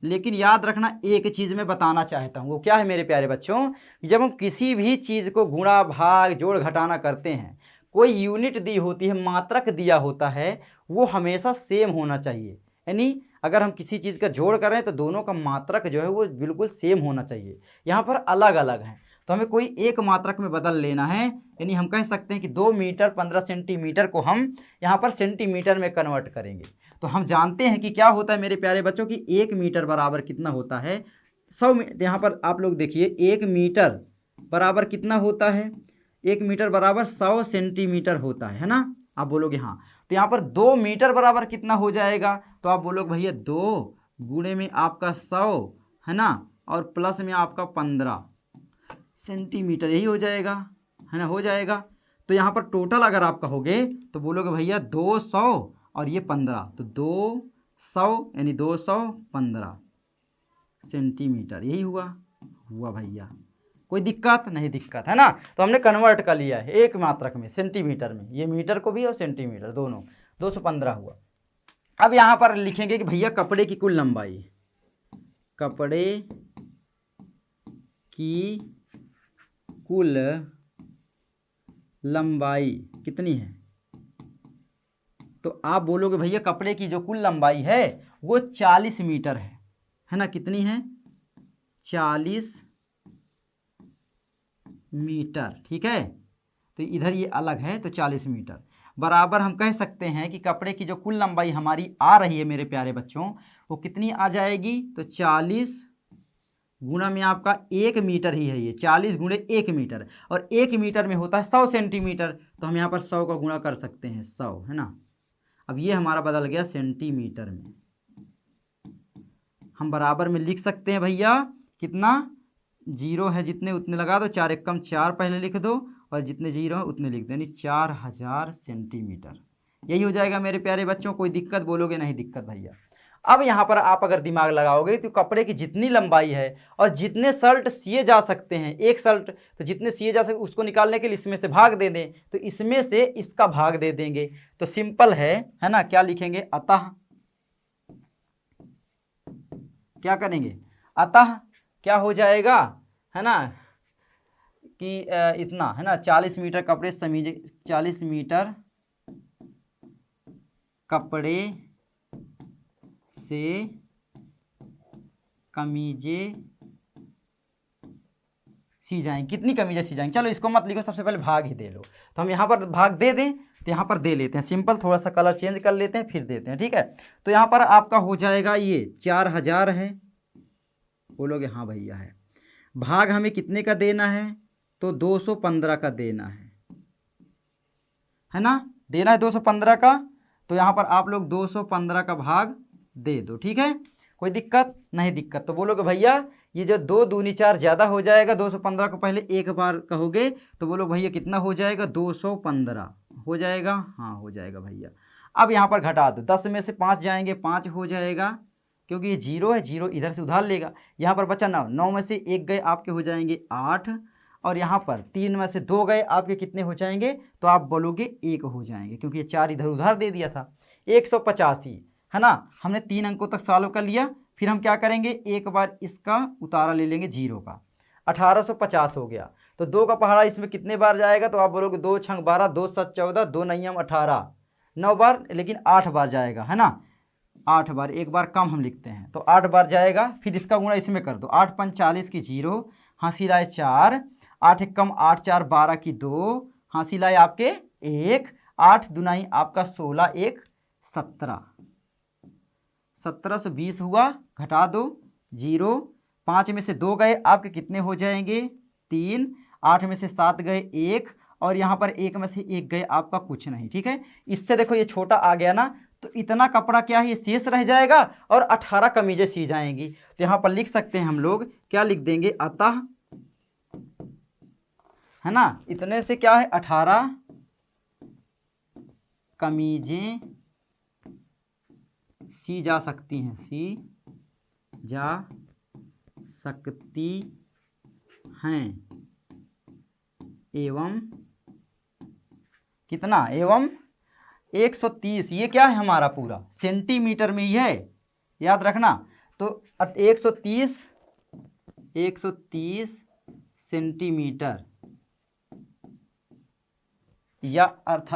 लेकिन याद रखना एक चीज़ मैं बताना चाहता हूँ, वो क्या है मेरे प्यारे बच्चों, जब हम किसी भी चीज़ को गुणा भाग जोड़ घटाना करते हैं, कोई यूनिट दी होती है, मात्रक दिया होता है, वो हमेशा सेम होना चाहिए। यानी अगर हम किसी चीज़ का जोड़ कर रहे हैं तो दोनों का मात्रक जो है वो बिल्कुल सेम होना चाहिए। यहाँ पर अलग अलग हैं तो हमें कोई एक मात्रक में बदल लेना है। यानी हम कह सकते हैं कि 2 मीटर 15 सेंटीमीटर को हम यहाँ पर सेंटीमीटर में कन्वर्ट करेंगे। तो हम जानते हैं कि क्या होता है मेरे प्यारे बच्चों की 1 मीटर बराबर कितना होता है 100 यहाँ पर आप लोग देखिए 1 मीटर बराबर कितना होता है, 1 मीटर बराबर 100 सेंटीमीटर होता है ना। आप बोलोगे हाँ, तो यहाँ पर 2 मीटर बराबर कितना हो जाएगा, तो आप बोलोगे भैया 2 गुणे में आपका 100, है ना, और प्लस में आपका 15 सेंटीमीटर, यही हो जाएगा, है ना, हो जाएगा। तो यहाँ पर टोटल अगर आप कहोगे तो बोलोगे भैया 200 और ये 15, तो 200 यानी 215 सेंटीमीटर, यही हुआ भैया, कोई दिक्कत नहीं दिक्कत, है ना। तो हमने कन्वर्ट कर लिया है एक मात्रक में सेंटीमीटर में, ये मीटर को भी और सेंटीमीटर दोनों, 215 हुआ। अब यहाँ पर लिखेंगे कि भैया कपड़े की कुल लंबाई, कपड़े की कुल लंबाई कितनी है। तो आप बोलोगे भैया कपड़े की जो कुल लंबाई है वो 40 मीटर है ना, कितनी है 40 मीटर, ठीक है। तो इधर ये अलग है, तो 40 मीटर बराबर हम कह सकते हैं कि कपड़े की जो कुल लंबाई हमारी आ रही है मेरे प्यारे बच्चों, वो कितनी आ जाएगी, तो 40 गुणा में आपका 1 मीटर ही है, ये 40 गुणे 1 मीटर, और 1 मीटर में होता है 100 सेंटीमीटर, तो हम यहाँ पर 100 का गुणा कर सकते हैं, 100 है ना। अब ये हमारा बदल गया सेंटीमीटर में, हम बराबर में लिख सकते हैं भैया कितना, जीरो है जितने उतने लगा दो, 4 एकम 4 पहले लिख दो, और जितने जीरो हैं उतने लिख दो, यानी 4000 सेंटीमीटर। यही हो जाएगा मेरे प्यारे बच्चों, कोई दिक्कत बोलोगे, नहीं दिक्कत भैया। अब यहाँ पर आप अगर दिमाग लगाओगे तो कपड़े की जितनी लंबाई है और जितने शर्ट सिए जा सकते हैं, एक शर्ट तो जितने सिए जा सकते उसको निकालने के लिए इसमें से भाग दे दें, तो इसमें से इसका भाग दे देंगे, तो सिंपल है ना। क्या लिखेंगे, अतः, क्या करेंगे, अतः क्या हो जाएगा, है ना, कि इतना है ना, 40 मीटर कपड़े समीजे, 40 मीटर कपड़े से कमीजें सी जाएंगी, कितनी कमीजें सी जाएंगी। चलो इसको मत लिखो, सबसे पहले भाग ही दे लो, तो हम यहाँ पर भाग दे दें, तो यहाँ पर दे लेते हैं सिंपल, थोड़ा सा कलर चेंज कर लेते हैं फिर देते हैं, ठीक है। तो यहाँ पर आपका हो जाएगा ये 4000 है, बोलोगे हाँ भैया है, भाग हमें कितने का देना है, तो 215 का देना है ना, देना है 215 का, तो यहाँ पर आप लोग 215 का भाग दे दो, ठीक है, कोई दिक्कत नहीं दिक्कत। तो बोलोगे भैया ये जो 2 दूनी 4 ज़्यादा हो जाएगा, 215 को पहले एक बार कहोगे तो बोलो भैया कितना हो जाएगा, 215 हो जाएगा, हाँ हो जाएगा भैया। अब यहाँ पर घटा दो, 10 में से 5 जाएंगे, 5 हो जाएगा, क्योंकि ये जीरो है, जीरो इधर से उधार लेगा, यहाँ पर बचा 9, 9 में से 1 गए आपके हो जाएंगे 8, और यहाँ पर 3 में से 2 गए आपके कितने हो जाएंगे, तो आप बोलोगे 1 हो जाएंगे, क्योंकि ये 4 इधर उधार दे दिया था। 185 है ना, हमने 3 अंकों तक सॉल्व कर लिया, फिर हम क्या करेंगे, एक बार इसका उतारा ले लेंगे जीरो का, 1850 हो गया, तो 2 का पहाड़ा इसमें कितने बार जाएगा, तो आप बोलोगे 2 छंग 12, 2 7 14, 2 नयम 18, 9 बार, लेकिन 8 बार जाएगा, है ना, 8 बार, एक बार कम हम लिखते हैं, तो 8 बार जाएगा, फिर इसका गुणा इसमें कर दो, 8 5 40 की 0, हासिल आए 4, 8 एकम 8 4 12 की 2, हासिल आए आपके 1, 8 दुनाई आपका 16, 1 17, 1720 हुआ, घटा दो 0, 5 में से 2 गए आपके कितने हो जाएंगे 3, 8 में से 7 गए 1, और यहाँ पर 1 में से 1 गए आपका कुछ नहीं, ठीक है। इससे देखो ये छोटा आ गया ना, तो इतना कपड़ा क्या है, ये शेष रह जाएगा और 18 कमीजें सी जाएंगी। तो यहाँ पर लिख सकते हैं हम लोग, क्या लिख देंगे, अतः, है ना, इतने से क्या है 18 कमीजें सी जा सकती हैं, सी जा सकती हैं, एवं कितना, एवं 130, ये क्या है हमारा पूरा सेंटीमीटर में ही है, याद रखना। तो 130 सेंटीमीटर, या अर्थ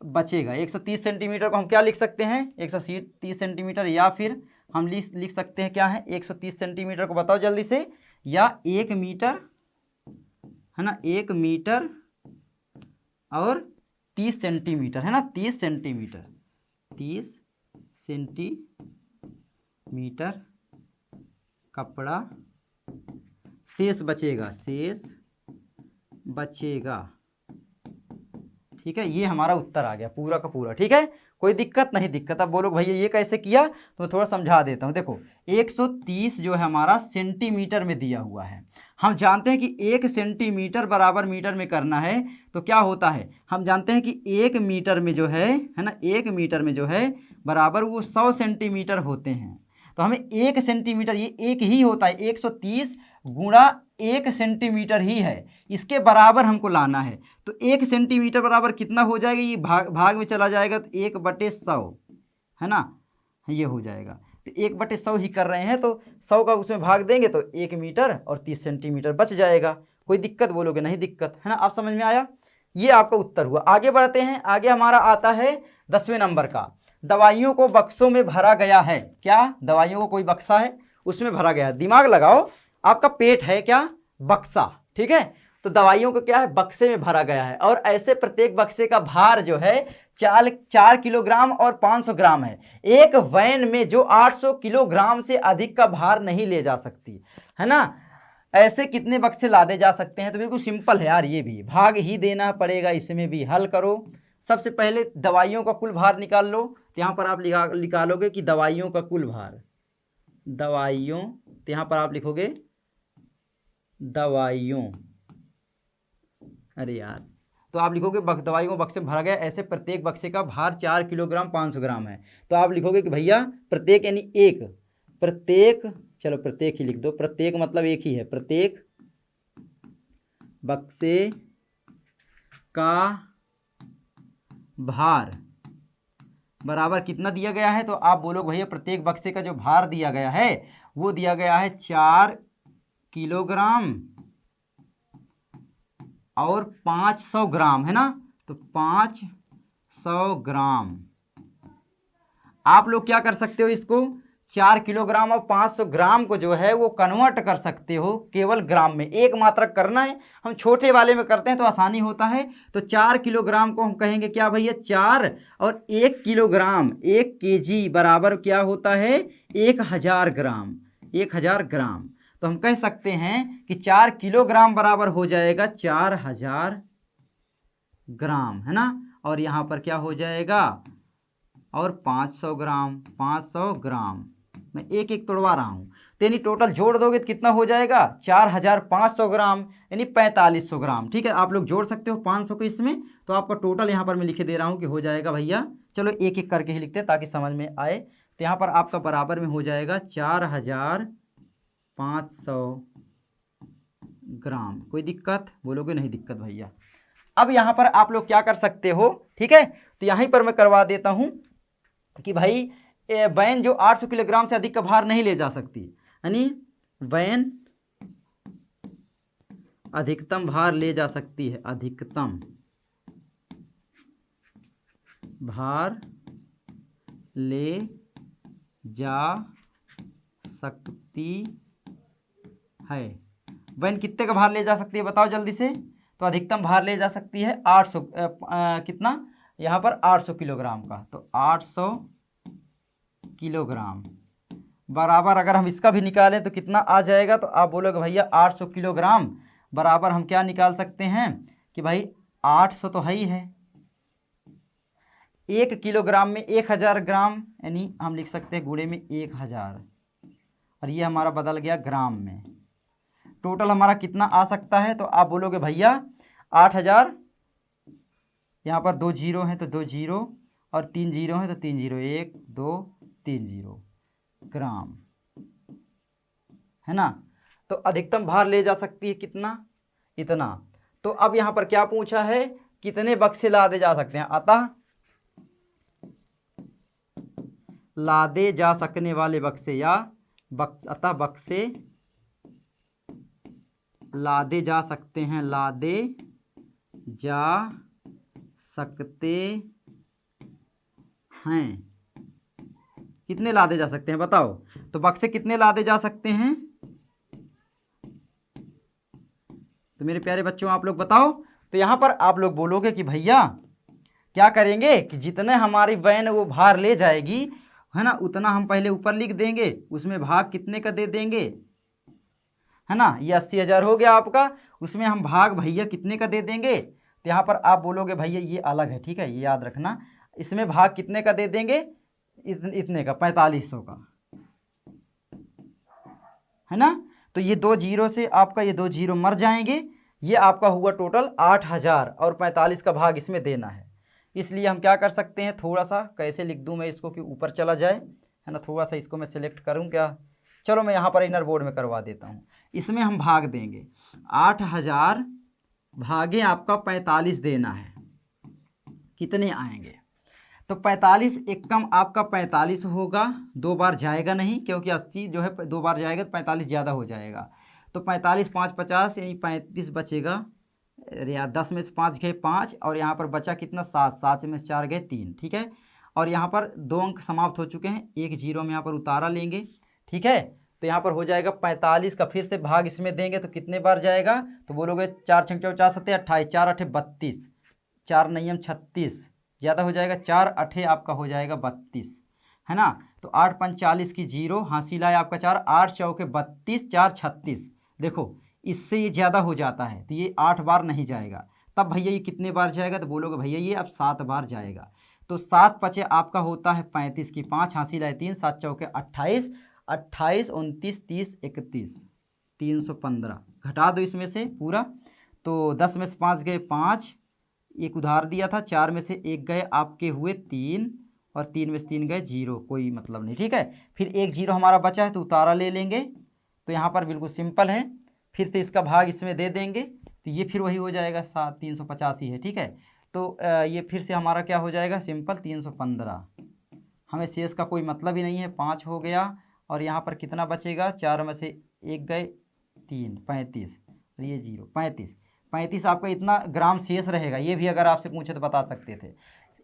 बचेगा 130 सेंटीमीटर को हम क्या लिख सकते हैं, 130 सेंटीमीटर, या फिर हम लिख सकते हैं क्या है, 130 सेंटीमीटर को बताओ जल्दी से, या 1 मीटर, है ना, 1 मीटर और 30 सेंटीमीटर, है ना, 30 सेंटीमीटर, 30 सेंटीमीटर कपड़ा शेष बचेगा, शेष बचेगा, ठीक है। ये हमारा उत्तर आ गया पूरा का पूरा, ठीक है, कोई दिक्कत नहीं दिक्कत। अब बोलो भैया ये कैसे किया, तो मैं थोड़ा समझा देता हूँ। देखो 130 जो है हमारा सेंटीमीटर में दिया हुआ है, हम जानते हैं कि 1 सेंटीमीटर बराबर मीटर में करना है, तो क्या होता है, हम जानते हैं कि 1 मीटर में जो है ना, 1 मीटर में जो है बराबर वो 100 सेंटीमीटर होते हैं, तो हमें 1 सेंटीमीटर, ये एक ही होता है, 130 गुणा 1 सेंटीमीटर ही है, इसके बराबर हमको लाना है। तो 1 सेंटीमीटर बराबर कितना हो जाएगा, ये भाग में चला जाएगा, तो 1/100, है ना, ये हो जाएगा। तो 1/100 ही कर रहे हैं, तो 100 का उसमें भाग देंगे तो 1 मीटर और 30 सेंटीमीटर बच जाएगा। कोई दिक्कत बोलोगे, नहीं दिक्कत, है ना, आप समझ में आया। ये आपका उत्तर हुआ। आगे बढ़ते हैं, आगे हमारा आता है 10वें नंबर का, दवाइयों को बक्सों में भरा गया है। क्या, दवाइयों को कोई बक्सा है उसमें भरा गया है, दिमाग लगाओ, आपका पेट है क्या, बक्सा, ठीक है, तो दवाइयों को क्या है, बक्से में भरा गया है, और ऐसे प्रत्येक बक्से का भार जो है 4 किलोग्राम और 500 ग्राम है। एक वैन में जो 800 किलोग्राम से अधिक का भार नहीं ले जा सकती है ना। ऐसे कितने बक्से लादे जा सकते हैं? तो बिल्कुल सिंपल है यार, ये भी भाग ही देना पड़ेगा, इसमें भी हल करो। सबसे पहले दवाइयों का कुल भार निकाल लो। तो यहाँ पर आप निकालोगे कि दवाइयों का कुल भार, दवाइयों, तो यहाँ पर आप लिखोगे दवाइयों, अरे यार, तो आप लिखोगे दवाइयों को बक्से में भरा गया, ऐसे प्रत्येक बक्से का भार 4 किलोग्राम 500 ग्राम है। तो आप लिखोगे कि भैया प्रत्येक यानी एक, प्रत्येक, चलो प्रत्येक ही लिख दो, प्रत्येक मतलब एक ही है, प्रत्येक बक्से का भार बराबर कितना दिया गया है? तो आप बोलोगे भैया प्रत्येक बक्से का जो भार दिया गया है वो दिया गया है 4 किलोग्राम और 500 ग्राम, है ना। तो 500 ग्राम। आप लोग क्या कर सकते हो, इसको 4 किलोग्राम और 500 ग्राम को जो है वो कन्वर्ट कर सकते हो केवल ग्राम में। एक मात्रक करना है, हम छोटे वाले में करते हैं तो आसानी होता है। तो 4 किलोग्राम को हम कहेंगे क्या भैया, 4, और 1 किलोग्राम 1 केजी बराबर क्या होता है, 1000 ग्राम, 1000 ग्राम। तो हम कह सकते हैं कि 4 किलोग्राम बराबर हो जाएगा 4000 ग्राम, है ना। और यहाँ पर क्या हो जाएगा, और 500 ग्राम, 500 ग्राम, मैं एक एक तोड़वा रहा हूँ। तो यानी टोटल जोड़ दोगे तो कितना हो जाएगा, 4500 ग्राम यानी 4500 ग्राम। ठीक है, आप लोग जोड़ सकते हो 500 को इसमें, तो आपका टोटल यहाँ पर मैं लिखे दे रहा हूँ कि हो जाएगा भैया, चलो एक एक करके ही लिखते हैं ताकि समझ में आए। तो यहाँ पर आपका बराबर में हो जाएगा 4500 ग्राम। कोई दिक्कत? बोलोगे नहीं दिक्कत भैया। अब यहाँ पर आप लोग क्या कर सकते हो, ठीक है, तो यहीं पर मैं करवा देता हूँ कि भाई वैन जो 800 किलोग्राम से अधिक का भार नहीं ले जा सकती, यानी वैन अधिकतम भार ले जा सकती है, अधिकतम भार ले जा सकती है। वैन कितने का भार ले जा सकती है बताओ जल्दी से। तो अधिकतम भार ले जा सकती है 800 कितना, यहाँ पर 800 किलोग्राम का। तो 800 किलोग्राम बराबर अगर हम इसका भी निकालें तो कितना आ जाएगा, तो आप बोलोगे भैया 800 किलोग्राम बराबर हम क्या निकाल सकते हैं कि भाई 800 तो है ही है, 1 किलोग्राम में 1000 ग्राम, यानी हम लिख सकते हैं गुणे में 1000, और ये हमारा बदल गया ग्राम में। टोटल हमारा कितना आ सकता है, तो आप बोलोगे भैया 8000, यहाँ पर 2 जीरो हैं तो 2 जीरो, और 3 जीरो हैं तो 3 जीरो, 1 2 3 जीरो ग्राम, है ना। तो अधिकतम भार ले जा सकती है कितना, इतना। तो अब यहाँ पर क्या पूछा है, कितने बक्से लादे जा सकते हैं, अतः लादे जा सकने वाले बक्से या अतः बक्से लादे जा सकते हैं, लादे जा सकते हैं। कितने लादे जा सकते हैं बताओ, तो बक्से कितने लादे जा सकते हैं, तो मेरे प्यारे बच्चों आप लोग बताओ। तो यहाँ पर आप लोग बोलोगे कि भैया क्या करेंगे कि जितने हमारी वैन वो भार ले जाएगी, है ना, उतना हम पहले ऊपर लिख देंगे, उसमें भाग कितने का दे देंगे, है ना। ये 80,000 हो गया आपका, उसमें हम भाग भैया कितने का दे देंगे। तो यहाँ पर आप बोलोगे भैया ये अलग है, ठीक है, ये याद रखना, इसमें भाग कितने का दे देंगे, इतने का, 4500 का, है ना। तो ये 2 जीरो से आपका ये 2 जीरो मर जाएंगे, ये आपका हुआ टोटल 8000, और 45 का भाग इसमें देना है। इसलिए हम क्या कर सकते हैं, थोड़ा सा कैसे लिख दूं मैं इसको कि ऊपर चला जाए, है ना, थोड़ा सा इसको मैं सिलेक्ट करूं क्या, चलो मैं यहाँ पर इनर बोर्ड में करवा देता हूँ। इसमें हम भाग देंगे 8000 भागे आपका 45 देना है, कितने आएंगे, तो 45 एक कम आपका 45 होगा, 2 बार जाएगा नहीं क्योंकि 80 जो है 2 बार जाएगा तो 45 ज़्यादा हो जाएगा। तो 45 5 50 यानी 35 बचेगा, अरे यार 10 में से 5 गए 5, और यहाँ पर बचा कितना 7, 7 में से 4 गए 3, ठीक है। और यहाँ पर 2 अंक समाप्त हो चुके हैं, 1 जीरो में यहाँ पर उतारा लेंगे, ठीक है। तो यहाँ पर हो जाएगा 45 का फिर से भाग इसमें देंगे तो कितने बार जाएगा, तो बोलोगे 4 छंग 50 सत्ते 28, 4 अठे 32, 4 नियम 36, ज़्यादा हो जाएगा 4 अठे आपका हो जाएगा 32, है ना। तो 8 5 40 की 0, हासिल आए आपका 4, 8 चौके 32, 4 36। देखो इससे ये ज़्यादा हो जाता है तो ये 8 बार नहीं जाएगा, तब भैया ये कितने बार जाएगा, तो बोलोगे भैया ये अब 7 बार जाएगा। तो 7 पचे आपका होता है 35 की 5, हासिल आए 3, 7 चौके 28, 28 29 30 31, 315 घटा दो इसमें से पूरा। तो 10 में से 5 गए 5, एक उधार दिया था, 4 में से 1 गए आपके हुए 3, और 3 में से 3 गए 0, कोई मतलब नहीं, ठीक है। फिर 1 0 हमारा बचा है तो उतारा ले लेंगे। तो यहाँ पर बिल्कुल सिंपल है, फिर से इसका भाग इसमें दे देंगे तो ये फिर वही हो जाएगा 385 है, ठीक है। तो ये फिर से हमारा क्या हो जाएगा, सिंपल 315। हमें शेष का कोई मतलब ही नहीं है, 5 हो गया, और यहाँ पर कितना बचेगा, 4 में से 1 गए 3, 35, और ये 0, 35 आपका इतना ग्राम शेष रहेगा। ये भी अगर आपसे पूछे तो बता सकते थे।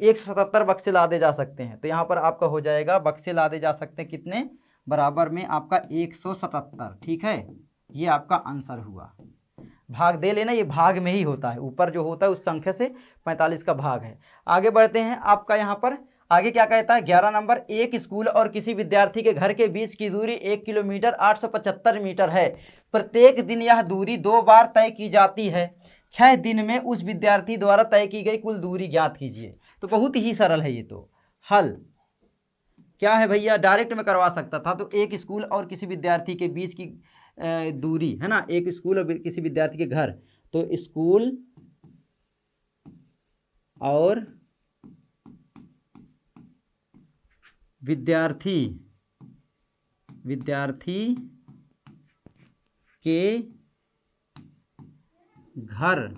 177 बक्से लादे जा सकते हैं, तो यहाँ पर आपका हो जाएगा बक्से लादे जा सकते हैं कितने, बराबर में आपका 177, ठीक है। ये आपका आंसर हुआ। भाग दे लेना, ये भाग में ही होता है, ऊपर जो होता है उस संख्या से 45 का भाग है। आगे बढ़ते हैं, आपका यहाँ पर आगे क्या कहता है, 11 नंबर, एक स्कूल और किसी विद्यार्थी के घर के बीच की दूरी 1 किलोमीटर 875 मीटर है। प्रत्येक दिन यह दूरी 2 बार तय की जाती है। 6 दिन में उस विद्यार्थी द्वारा तय की गई कुल दूरी ज्ञात कीजिए। तो बहुत ही सरल है ये। तो हल क्या है भैया, डायरेक्ट में करवा सकता था। तो एक स्कूल और किसी विद्यार्थी के बीच की दूरी है ना, एक स्कूल और किसी विद्यार्थी के घर, तो स्कूल और विद्यार्थी के घर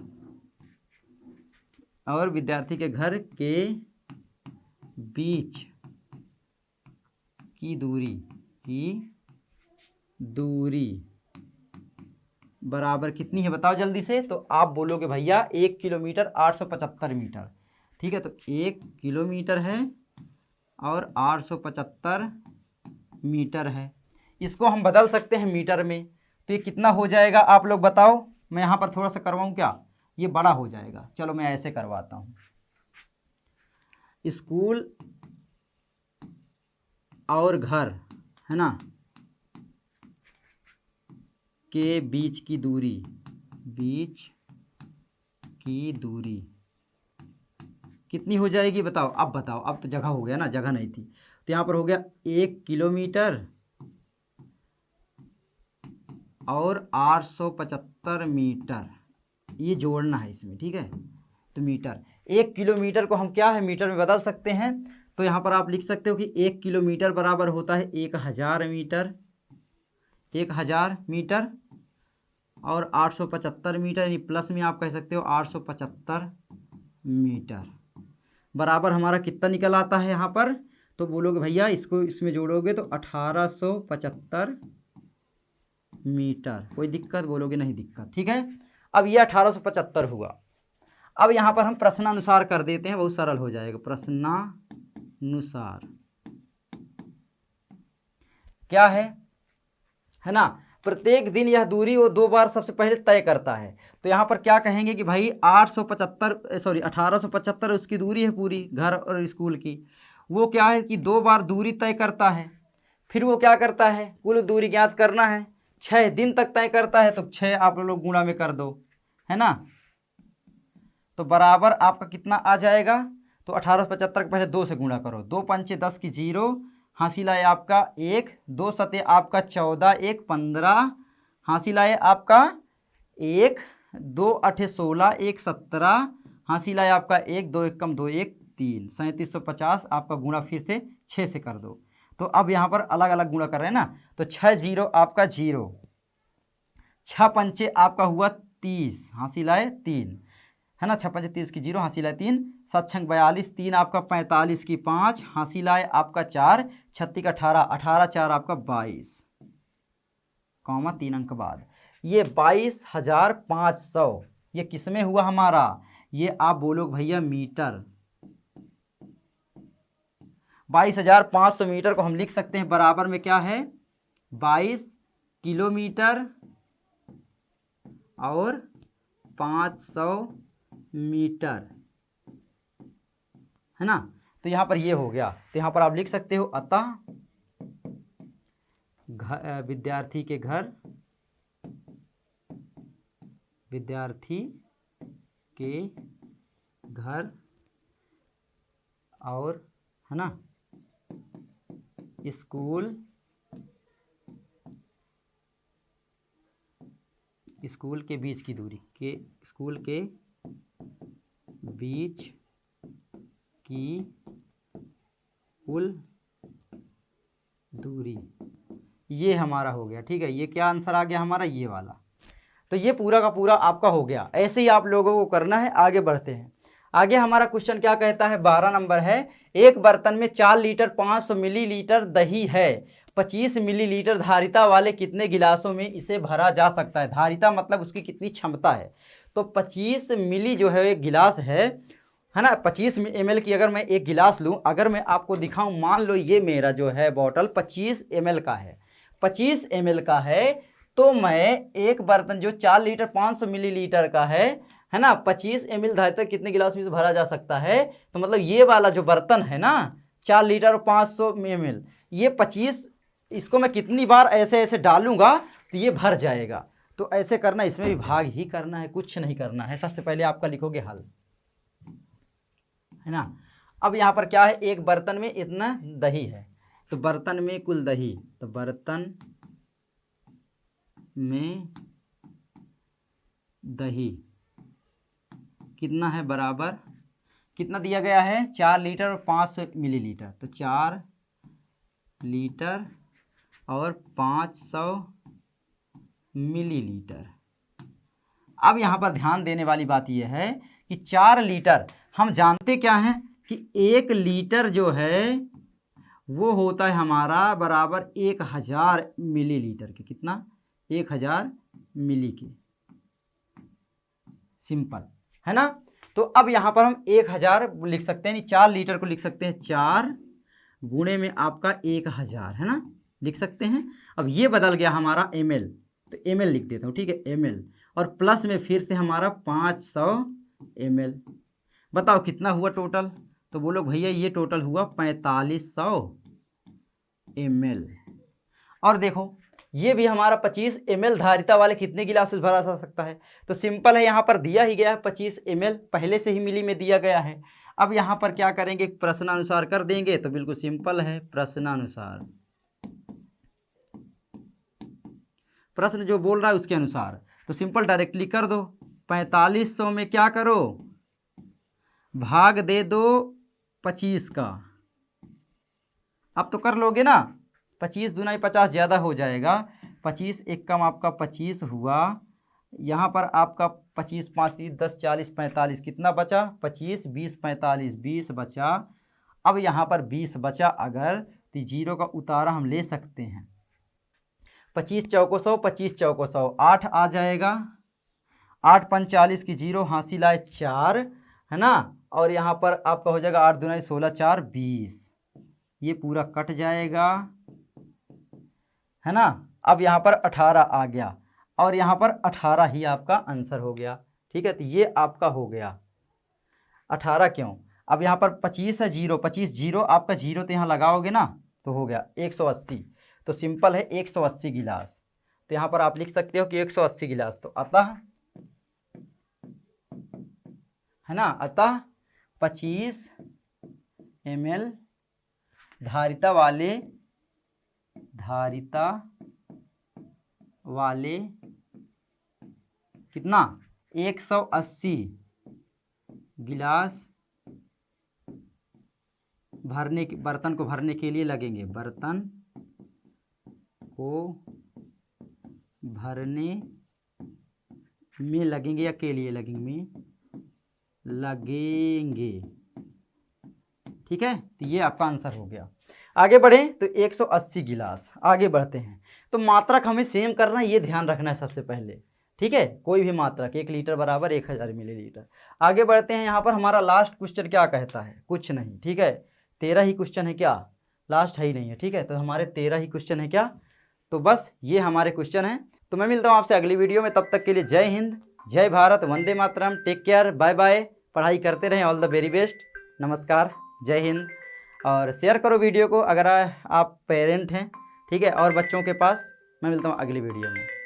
और विद्यार्थी के घर के बीच की दूरी बराबर कितनी है, बताओ जल्दी से। तो आप बोलोगे भैया 1 किलोमीटर 875 मीटर, ठीक है। तो 1 किलोमीटर है और 875 मीटर है, इसको हम बदल सकते हैं मीटर में। तो ये कितना हो जाएगा आप लोग बताओ। मैं यहाँ पर थोड़ा सा करवाऊँ क्या, ये बड़ा हो जाएगा, चलो मैं ऐसे करवाता हूँ। स्कूल और घर है ना के बीच की दूरी कितनी हो जाएगी बताओ। अब बताओ, अब तो जगह हो गया ना, जगह नहीं थी। तो यहाँ पर हो गया 1 किलोमीटर और 875 मीटर, ये जोड़ना है इसमें, ठीक है। तो मीटर, 1 किलोमीटर को हम क्या है मीटर में बदल सकते हैं। तो यहाँ पर आप लिख सकते हो कि 1 किलोमीटर बराबर होता है 1000 मीटर, 1000 मीटर, और 875 मीटर, यानी प्लस में आप कह सकते हो 875 मीटर बराबर हमारा कितना निकल आता है यहाँ पर। तो बोलोगे भैया इसको इसमें जोड़ोगे तो 1875 मीटर। कोई दिक्कत, बोलोगे नहीं दिक्कत, ठीक है। अब ये 1875 हुआ। अब यहाँ पर हम प्रश्नानुसार कर देते हैं, बहुत सरल हो जाएगा। प्रश्नानुसार क्या है ना, प्रत्येक दिन यह दूरी वो 2 बार सबसे पहले तय करता है। तो यहाँ पर क्या कहेंगे कि भाई 1875 उसकी दूरी है पूरी घर और स्कूल की। वो क्या है कि 2 बार दूरी तय करता है। फिर वो क्या करता है, कुल दूरी ज्ञात करना है, 6 दिन तक तय करता है। तो 6 आप लोग गुणा में कर दो, है ना। तो बराबर आपका कितना आ जाएगा, तो 1875 पहले 2 से गुणा करो, 2 पंचे 10 की 0, हासिल आए आपका 1, 2 सते आपका 14, 1 15, हासिल आए आपका 1, 2 अठे 16, 1 17, हासिल आए आपका 1, 2 एकम 2 1 3, 3750 आपका गुणा फिर से 6 से कर दो। तो अब यहाँ पर अलग अलग गुणा कर रहे हैं ना, तो 6 0 आपका 0, 6 पंचे आपका हुआ 30, हासिल आए 3, है ना। 6 पंचे 30 की 0, हासिल आए 3, 7 छंग 42, 3 आपका 45 की 5, हासिल आए आपका 4, 36 का 18, 18 4 आपका 22, कॉमा 3 अंक बाद। ये 22,500 ये किस में हुआ हमारा, ये आप बोलोगे भैया मीटर। 22,500 मीटर को हम लिख सकते हैं बराबर में क्या है, 22 किलोमीटर और 500 मीटर, है ना। तो यहाँ पर ये हो गया। तो यहाँ पर आप लिख सकते हो अतः विद्यार्थी के घर और, है ना, स्कूल के बीच की दूरी स्कूल के बीच की कुल दूरी, ये हमारा हो गया। ठीक है, ये क्या आंसर आ गया हमारा, ये वाला। तो ये पूरा का पूरा आपका हो गया। ऐसे ही आप लोगों को करना है। आगे बढ़ते हैं। आगे हमारा क्वेश्चन क्या कहता है, 12 नंबर है। एक बर्तन में 4 लीटर 500 मिलीलीटर दही है, 25 मिलीलीटर धारिता वाले कितने गिलासों में इसे भरा जा सकता है। धारिता मतलब उसकी कितनी क्षमता है। तो 25 मिली जो है एक गिलास है ना, 25 ml की अगर मैं एक गिलास लूँ, अगर मैं आपको दिखाऊं, मान लो ये मेरा जो है बॉटल 25 ml का है, 25 ml का है, तो मैं एक बर्तन जो 4 लीटर 500 मिलीलीटर का है ना, 25 ml धारिता कितने गिलास में से भरा जा सकता है। तो मतलब ये वाला जो बर्तन है ना, 4 लीटर और 500 ml, ये 25, इसको मैं कितनी बार ऐसे ऐसे डालूंगा तो ये भर जाएगा। तो ऐसे करना, इसमें भी भाग ही करना है, कुछ नहीं करना है। सबसे पहले आपका लिखोगे हल, है ना। अब यहाँ पर क्या है, एक बर्तन में इतना दही है, तो बर्तन में कुल दही, तो बर्तन में दही कितना है, बराबर कितना दिया गया है, 4 लीटर और 500 मिलीलीटर। तो 4 लीटर और 500 मिलीलीटर। अब यहाँ पर ध्यान देने वाली बात यह है कि 4 लीटर, हम जानते क्या हैं कि 1 लीटर जो है वो होता है हमारा बराबर 1000 मिलीलीटर के। कितना, 1000 मिली के, सिंपल, है ना। तो अब यहाँ पर हम 1000 लिख सकते हैं, 4 लीटर को लिख सकते हैं 4 गुणे में आपका 1000, है ना, लिख सकते हैं। अब ये बदल गया हमारा ml, तो ml लिख देता हूँ, ठीक है, ml, और प्लस में फिर से हमारा 500 ml। बताओ कितना हुआ टोटल। तो बोलो भैया ये टोटल हुआ 4500 ml। और देखो ये भी हमारा 25 ml धारिता वाले कितने गिलास भरा जा सकता है। तो सिंपल है, यहाँ पर दिया ही गया है 25 ml, पहले से ही मिली में दिया गया है। अब यहाँ पर क्या करेंगे, प्रश्नानुसार कर देंगे। तो बिल्कुल सिंपल है, प्रश्नानुसार, प्रश्न जो बोल रहा है उसके अनुसार। तो सिंपल डायरेक्टली कर दो, 4500 में क्या करो, भाग दे दो 25 का। अब तो कर लोगे ना, 25 दूना 50 ज़्यादा हो जाएगा, 25 एक कम आपका 25 हुआ। यहाँ पर आपका 25 5 30 10 40 45 कितना बचा, 25 20 45 20 बचा। अब यहाँ पर 20 बचा अगर, तो जीरो का उतारा हम ले सकते हैं। 25 चौको 100, 25 चौको 100, 8 आ जाएगा, 8 5 40 की जीरो, हासिल आए 4, है ना। और यहाँ पर आपका हो जाएगा 8 दूना 16 4 20, ये पूरा कट जाएगा, है ना। अब यहाँ पर 18 आ गया, और यहाँ पर 18 ही आपका आंसर हो गया। ठीक है, तो ये आपका हो गया 18। क्यों, अब यहाँ पर 25 है, जीरो 25 जीरो, आपका जीरो तो यहाँ लगाओगे ना, तो हो गया 180। तो सिंपल है 180 गिलास। तो यहाँ पर आप लिख सकते हो कि 180 गिलास। तो अतः, है ना, अतः 25 ml धारिता वाले कितना, 180 गिलास बर्तन को भरने के लिए लगेंगे। बर्तन को भरने में लगेंगे या के लिए लगेंगे, लगेंगे। ठीक है, तो ये आपका आंसर हो गया। आगे बढ़ें तो 180 गिलास, आगे बढ़ते हैं। तो मात्रक हमें सेम करना है, ये ध्यान रखना है सबसे पहले। ठीक है, कोई भी मात्रक, 1 लीटर बराबर 1000 मिलीलीटर। आगे बढ़ते हैं। यहाँ पर हमारा लास्ट क्वेश्चन क्या कहता है, कुछ नहीं। ठीक है, 13 ही क्वेश्चन है, क्या लास्ट है ही नहीं है। ठीक है, तो हमारे 13 ही क्वेश्चन है क्या, तो बस ये हमारे क्वेश्चन हैं। तो मैं मिलता हूँ आपसे अगली वीडियो में, तब तक के लिए जय हिंद, जय Bharat, Vande Mataram, take care, bye bye. पढ़ाई करते रहें, ऑल द वेरी बेस्ट, नमस्कार, जय हिंद। और शेयर करो वीडियो को अगर आप पेरेंट हैं, ठीक है, और बच्चों के पास। मैं मिलता हूँ अगली वीडियो में।